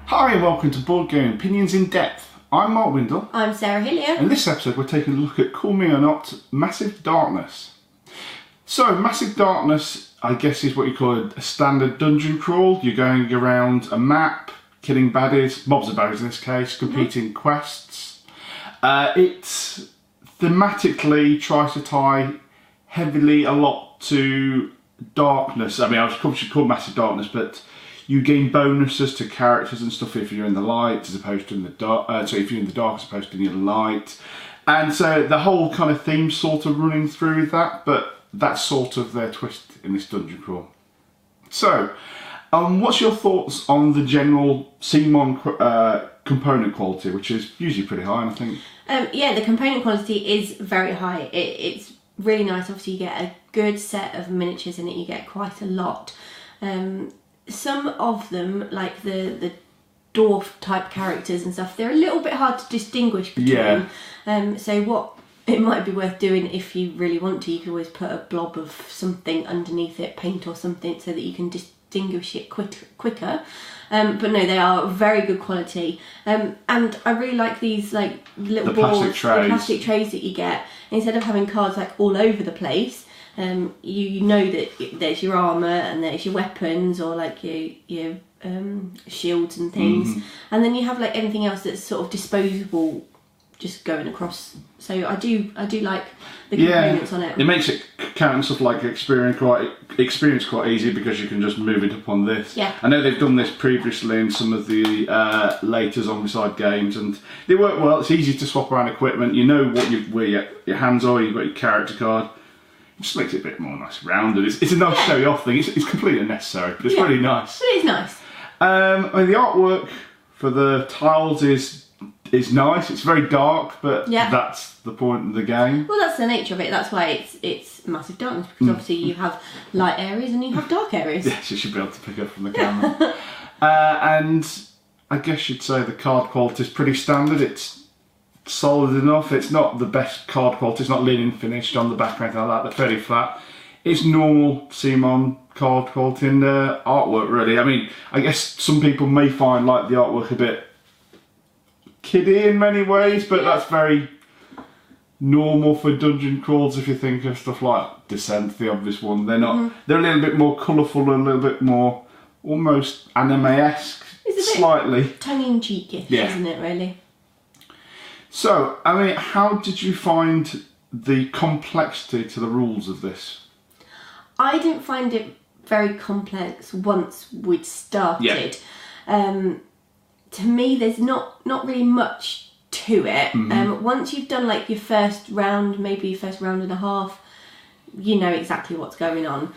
Hi and welcome to Board Game Opinions in Depth. I'm Mark Windle. I'm Sarah Hillier. And in this episode we're taking a look at Call Me or Not, Massive Darkness. So Massive Darkness, I guess, is what you call a standard dungeon crawl. You're going around a map, killing baddies, mobs of baddies in this case, completing quests. It thematically tries to tie heavily a lot to darkness. I mean, I was called Massive Darkness, but you gain bonuses to characters and stuff if you're in the light as opposed to in the dark. So if you're in the dark as opposed to in the light. And so the whole kind of theme sort of running through that, but that's sort of their twist in this dungeon crawl. So, what's your thoughts on the general CMON component quality, which is usually pretty high, I think? Yeah, the component quality is very high. It's really nice. Obviously, you get a good set of miniatures in it. You get quite a lot. Some of them, like the dwarf type characters and stuff, they're a little bit hard to distinguish between. Yeah. So what it might be worth doing, if you really want to, you can always put a blob of something underneath it, paint or something, so that you can distinguish it quicker. But no, they are very good quality. And I really like these like little balls, the plastic trays that you get. Instead of having cards like all over the place, you know that there's your armour and there's your weapons or like your shields and things, and then you have like anything else that's sort of disposable, just going across. So I do like the components on it. It makes it count stuff like experience quite easy because you can just move it up on this. Yeah. I know they've done this previously in some of the later Zombicide games, and they work well. It's easy to swap around equipment. You know where your hands are. You've got your character card. It just makes it a bit more nice rounded. It's a nice showy off thing. It's completely unnecessary, but it's really nice. It is nice. I mean, the artwork for the tiles is nice. It's very dark, but that's the point of the game. Well, that's the nature of it. That's why it's Massive Darkness, because obviously you have light areas and you have dark areas. Yes, you should be able to pick up from the camera. And I guess you'd say the card quality is pretty standard. It's solid enough. It's not the best card quality. It's not linen finished on the back or anything like that. They're fairly flat. It's normal CMON card quality and artwork, really. I mean, I guess some people may find like the artwork a bit kiddie in many ways, but that's very normal for dungeon crawls. If you think of stuff like Descent, the obvious one, they're not. They're a little bit more colourful and a little bit more almost anime-esque, slightly tongue-in-cheeky, isn't it? Really. So, I mean, how did you find the complexity to the rules of this? I didn't find it very complex once we'd started. To me, there's not really much to it. Once you've done like your first round, maybe your first round and a half, you know exactly what's going on.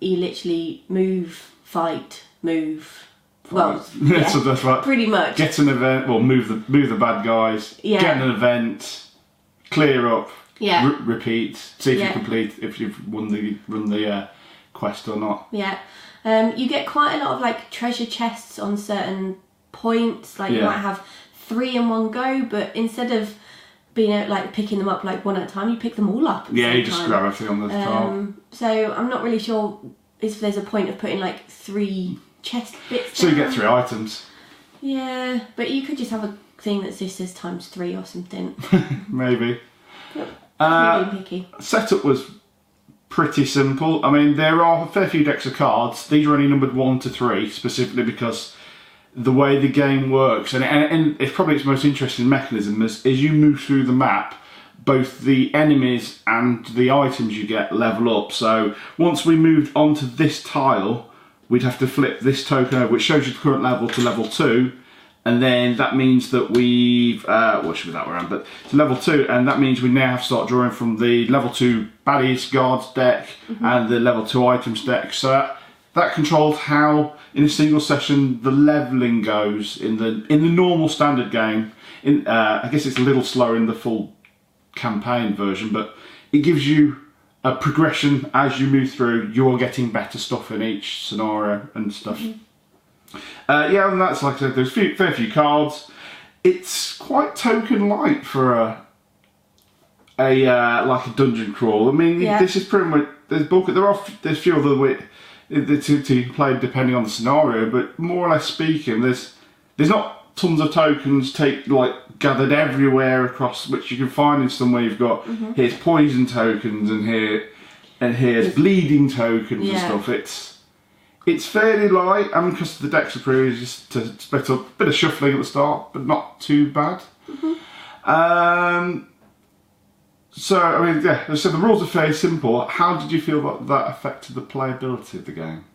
You literally move, fight, move. Well, so that's right. Pretty much. Get an event, well, move the bad guys. Get an event, clear up. Repeat. See if you complete, if you've run the quest or not. You get quite a lot of like treasure chests on certain points. Like you might have 3 in one go, but instead of being like picking them up like one at a time, you pick them all up. You just grab everything on the top. So I'm not really sure if there's a point of putting like 3 chest bits so down. You get 3 items. Yeah, but you could just have a thing that just says ×3 or something. Maybe. Really picky. Setup was pretty simple. I mean, there are a fair few decks of cards. These are only numbered 1 to 3, specifically because the way the game works, and it's probably its most interesting mechanism, is you move through the map, both the enemies and the items you get level up. So once we moved onto this tile, we'd have to flip this token over, which shows you the current level to level 2, and then that means that we've, well, it should be that way around, but to level 2, and that means we now have to start drawing from the level 2 baddies guards deck and the level 2 items deck. So that controls how, in a single session, the levelling goes in the normal standard game. I guess it's a little slower in the full campaign version, but it gives you a progression as you move through. You're getting better stuff in each scenario and stuff. And that's, like I said, there's a fair few cards. It's quite token light for like a dungeon crawl. I mean, this is pretty much there's few other to play depending on the scenario, but more or less speaking, there's there's not tons of tokens gathered everywhere across, which you can find in somewhere. You've got here's poison tokens and here's bleeding tokens and stuff. It's fairly light, because the decks are pretty just to split up. A bit of shuffling at the start, but not too bad. So, I mean, yeah, so the rules are fairly simple. How did you feel that affected the playability of the game?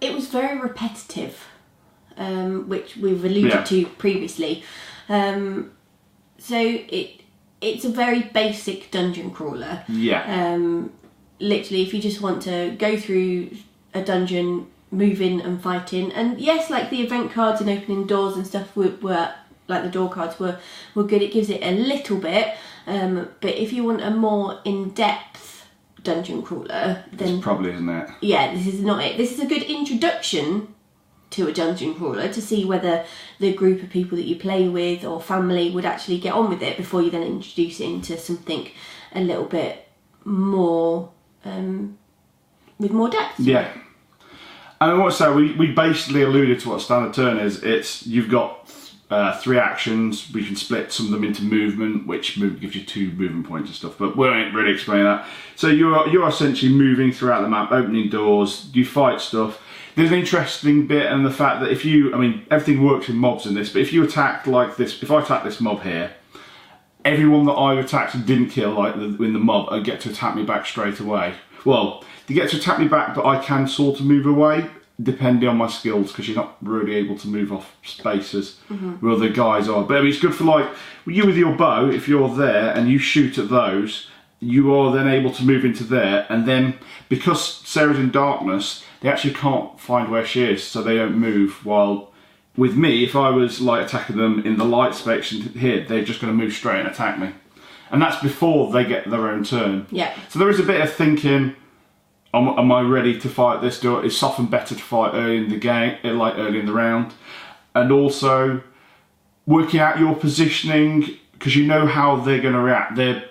It was very repetitive, which we've alluded to previously. So it's a very basic dungeon crawler. Yeah. Literally, if you just want to go through a dungeon, move in and fight in, and yes, like the event cards and opening doors and stuff were like the door cards were good. It gives it a little bit, but if you want a more in-depth dungeon crawler, then this probably isn't it. Yeah, this is not it. This is a good introduction to a dungeon crawler to see whether the group of people that you play with or family would actually get on with it before you then introduce it into something a little bit more with more depth. Yeah. And what I say, we basically alluded to what a standard turn is. You've got 3 actions. We can split some of them into movement, which gives you 2 movement points and stuff, but we won't really explain that. So you're essentially moving throughout the map, opening doors, you fight stuff. There's an interesting bit in the fact that everything works in mobs in this, but if you attack like this, if I attack this mob here, everyone that I attacked and didn't kill, like in the mob, I get to attack me back straight away. Well, they get to attack me back, but I can sort of move away, depending on my skills, because you're not really able to move off spaces where other guys are. But it's good for you with your bow, if you're there and you shoot at those, you are then able to move into there, and then because Sarah's in darkness, they actually can't find where she is, so they don't move. While with me, if I was attacking them in the light section here, they're just going to move straight and attack me. And that's before they get their own turn. Yeah. So there is a bit of thinking, am I ready to fight this? It's often better to fight early in the game, early in the round. And also working out your positioning, because you know how they're going to react. Their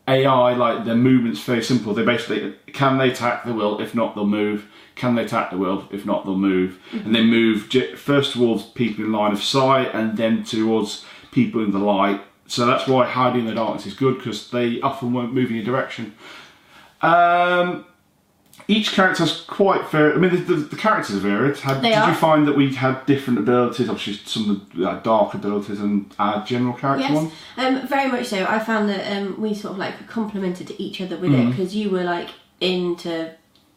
AI, their movement's very simple. They basically, can they attack? They will. If not, they'll move. Can they attack? They will. If not, they'll move. And they move first towards people in line of sight and then towards people in the light. So that's why hiding in the darkness is good, because they often won't move in your direction. Each character has quite varied. I mean, the characters are varied. Did you find that we had different abilities? Obviously, some of the dark abilities and our general character one. Very much so. I found that we sort of complemented each other with it, because you were into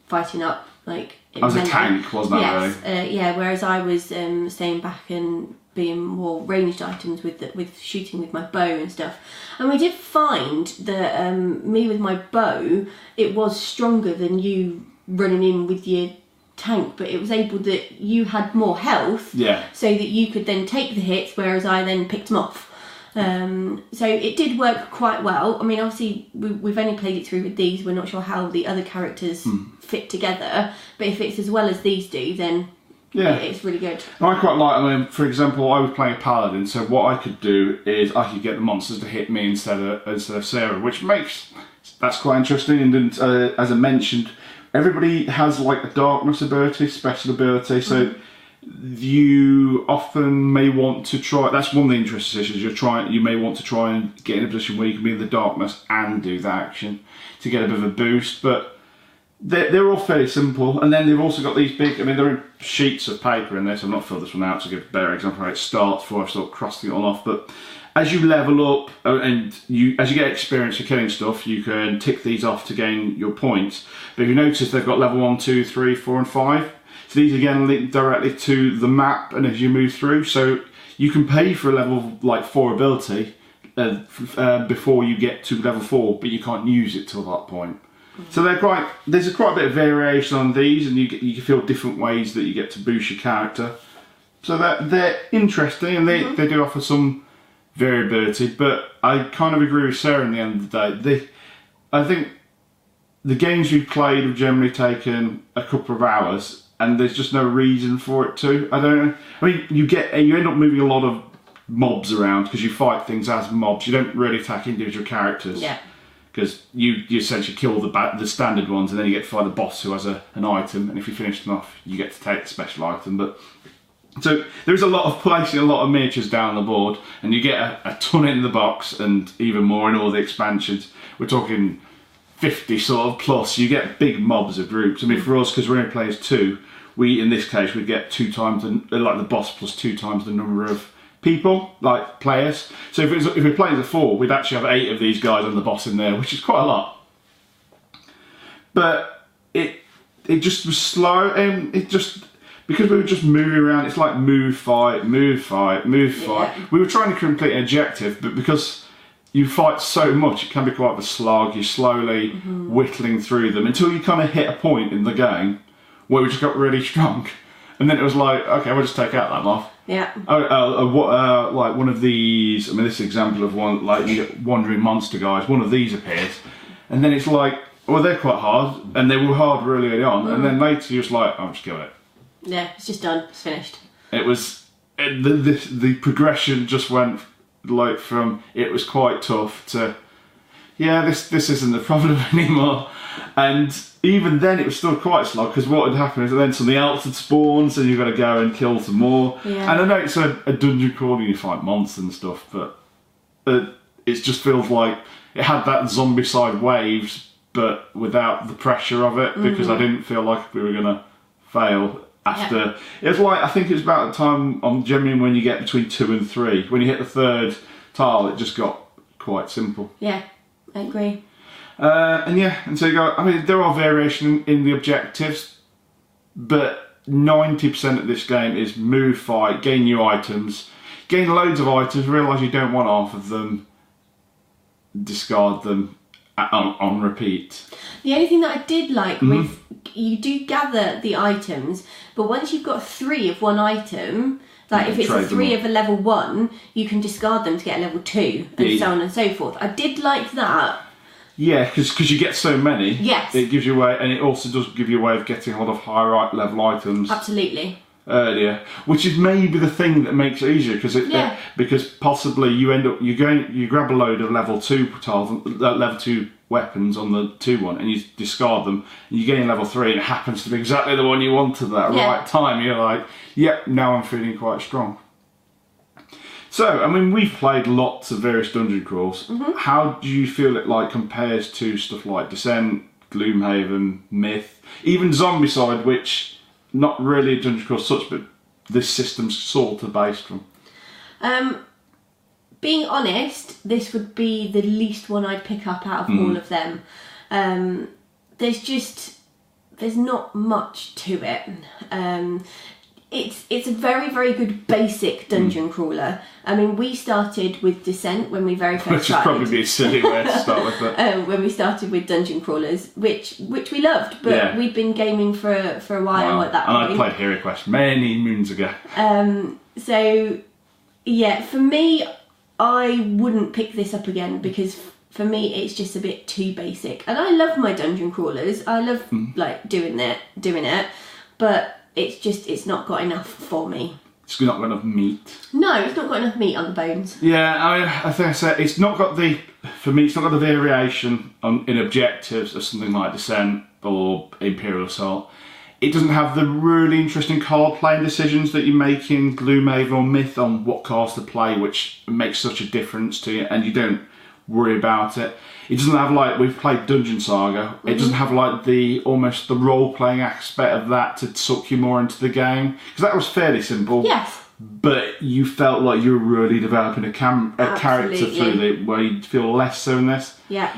fighting up I was a tank, wasn't I? Yes, really? Yeah. Whereas I was staying back and being more ranged items with shooting with my bow and stuff. And we did find that me with my bow, it was stronger than you running in with your tank, but it was able that you had more health, so that you could then take the hits, whereas I then picked them off. So it did work quite well. I mean, obviously we've only played it through with these. We're not sure how the other characters fit together, but if it's as well as these do, then it's really good. I quite like, for example, I was playing a paladin, so what I could do is I could get the monsters to hit me instead of Sarah, which that's quite interesting. And then, as I mentioned, everybody has a darkness ability, special ability, so you often may want to try. That's one of the interesting issues. You may want to try and get in a position where you can be in the darkness and do that action to get a bit of a boost. But they're all fairly simple. And then they've also got these big. I mean, there are sheets of paper in this. I've not filled this one out to give a better example how it starts before I start crossing it all off. But as you level up and as you get experience for killing stuff, you can tick these off to gain your points. But if you notice, they've got level 1, 2, 3, 4, and 5. So these again link directly to the map, and as you move through, so you can pay for a level 4 ability before you get to level 4, but you can't use it till that point. So there's quite a bit of variation on these, and you can feel different ways that you get to boost your character. So they're interesting, and they do offer some variability. But I kind of agree with Sarah. In the end of the day, I think the games we've played have generally taken a couple of hours. And there's just no reason for it to. I don't know. I mean, you end up moving a lot of mobs around because you fight things as mobs. You don't really attack individual characters. Yeah. Because you essentially kill the standard ones, and then you get to fight the boss who has an item. And if you finish them off, you get to take the special item. But So there's a lot of placing a lot of miniatures down the board, and you get a ton in the box, and even more in all the expansions. We're talking 50 sort of plus. You get big mobs of groups. I mean, for us, because we're only players 2, we in this case we get 2 times like the boss plus 2 times the number of people, like players. So if we're playing as a 4, we'd actually have 8 of these guys and the boss in there, which is quite a lot. But it just was slow, and it just. Because we were just moving around, it's like move, fight, move, fight, move, fight. Yeah. We were trying to complete an objective, but because you fight so much, it can be quite a slog. You're slowly whittling through them until you kind of hit a point in the game where we just got really strong. And then it was like, okay, we'll just take out that mob. Yeah. Like one of these, I mean, this is an example of one, like you get wandering monster guys, one of these appears. And then it's like, well, they're quite hard, and they were hard really early on. And then later you're just like, oh, just kill it. Yeah, it's just done. It's finished. It was the progression just went like from it was quite tough to this isn't the problem anymore, and even then it was still quite slow because what had happened is then something else had spawned, so you've got to go and kill some more. Yeah. And I know it's a dungeon crawl and you fight monsters and stuff, but it just feels like it had that zombie side waves, but without the pressure of it, because I didn't feel like we were gonna fail. After it was like, I think it was about the time on generally when you get between 2 and 3. When you hit the 3rd tile, it just got quite simple. Yeah, I agree. And so you go. I mean, there are variation in the objectives, but 90% of this game is move, fight, gain new items, gain loads of items, realise you don't want half of them, discard them on repeat. The only thing that I did like with you do gather the items, but once you've got 3 of one item, like if it's a 3 of a level 1, you can discard them to get a level 2, and so on and so forth. I did like that. Yeah, because you get so many. Yes. It gives you a way, and it also does give you a way of getting a lot of higher level items. Absolutely. Earlier, which is maybe the thing that makes it easier, because possibly you grab a load of level 2 tiles, level 2 weapons on the 2 one, and you discard them, and you gain level 3, and it happens to be exactly the one you wanted at that right time. You're like, yep, now I'm feeling quite strong. So, I mean, we've played lots of various dungeon crawls. How do you feel it like compares to stuff like Descent, Gloomhaven, Myth, even Zombicide, which not really a dungeon crawl such, but this system's sort of based from? Being honest, this would be the least one I'd pick up out of all of them. There's not much to it. It's a very, very good basic dungeon crawler. I mean, we started with Descent when we very first started. Which would probably be a silly way to start with. But when we started with dungeon crawlers, which we loved, but we'd been gaming for a while at that point. And I played Hero Quest many moons ago. So, yeah, for me, I wouldn't pick this up again because for me it's just a bit too basic. And I love my dungeon crawlers. I love like doing it, but it's not got enough for me. It's not got enough meat. No, it's not got enough meat on the bones. Yeah, I think I said it's not got the variation in objectives of something like Descent or Imperial Assault. It doesn't have the really interesting card playing decisions that you make in Gloomhaven or Myth on what cards to play, which makes such a difference to you, and you don't worry about it. It doesn't have, like, we've played Dungeon Saga, it doesn't have like almost the role-playing aspect of that to suck you more into the game, because that was fairly simple. Yes. But you felt like you were really developing a character through it, where you'd feel less so in this. Yeah.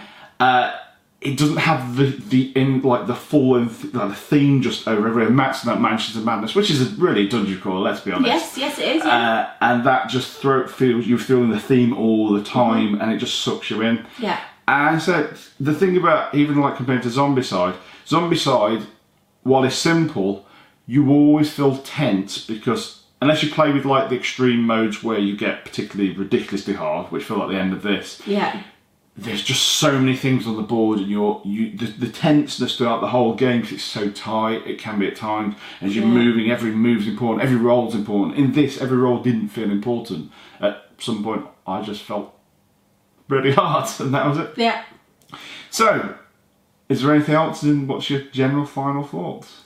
It doesn't have the full the theme just over everywhere. Matt's that Mansions of Madness, which is really dungeon crawler. Let's be honest. Yes, it is. Yeah. And that just you're feeling the theme all the time, and it just sucks you in. Yeah. And so the thing about even like compared to Zombicide, while it's simple, you always feel tense because unless you play with like the extreme modes where you get particularly ridiculously hard, which feel like the end of this. Yeah. There's just so many things on the board, and the tenseness throughout the whole game, because it's so tight, it can be at times. As you're moving, every move's important, every roll's important. In this, every roll didn't feel important. At some point, I just felt really hard, and that was it. Yeah. So, is there anything else, and what's your general final thoughts?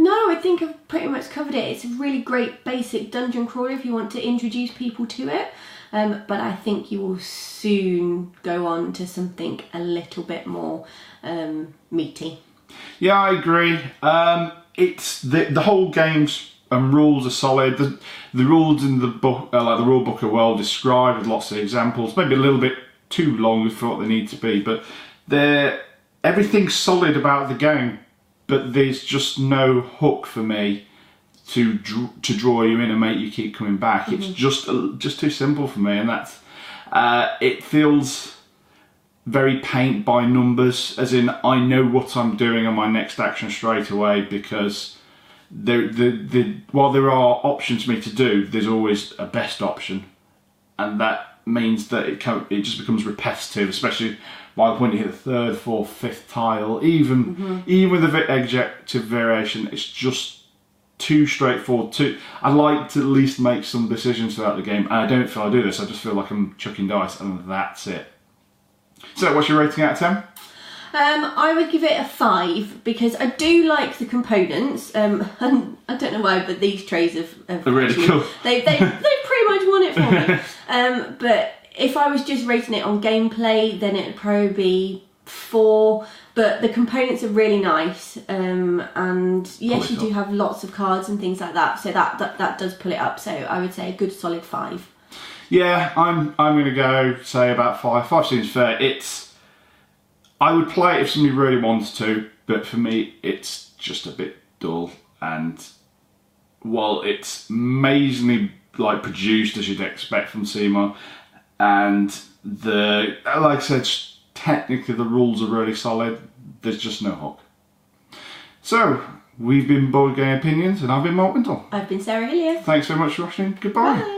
No, I think I've pretty much covered it. It's a really great basic dungeon crawler if you want to introduce people to it. But I think you will soon go on to something a little bit more meaty. Yeah, I agree. It's the whole game's rules are solid. The rules in the book, like the rule book, are well described with lots of examples. Maybe a little bit too long for what they need to be, but everything's solid about the game. But there's just no hook for me to draw you in and make you keep coming back. Mm-hmm. It's just too simple for me, and that's it feels very paint by numbers, as in I know what I'm doing on my next action straight away, because while there are options for me to do, there's always a best option, and that means that it just becomes repetitive, especially by the point you hit the third, fourth, fifth tile. Even with the adjective variation, it's just too straightforward. I like to at least make some decisions throughout the game, and I don't feel I do this. I just feel like I'm chucking dice, and that's it. So, what's your rating out of 10? I would give it a 5 because I do like the components. And I don't know why, but these trays have They're really cool. They pretty much won it for me. But if I was just rating it on gameplay, then it'd probably be 4. But the components are really nice, and yes, you do have lots of cards and things like that. So that does pull it up. So I would say a good solid 5. Yeah, I'm going to go say about 5. 5 seems fair. I would play it if somebody really wants to, but for me, it's just a bit dull. And while it's amazingly produced as you'd expect from Seymour, and like I said, technically the rules are really solid, there's just no hook. So, we've been Board Game Opinions, and I've been Mark Wintle. I've been Sarah Hillier. Thanks very much for watching. Goodbye. Bye.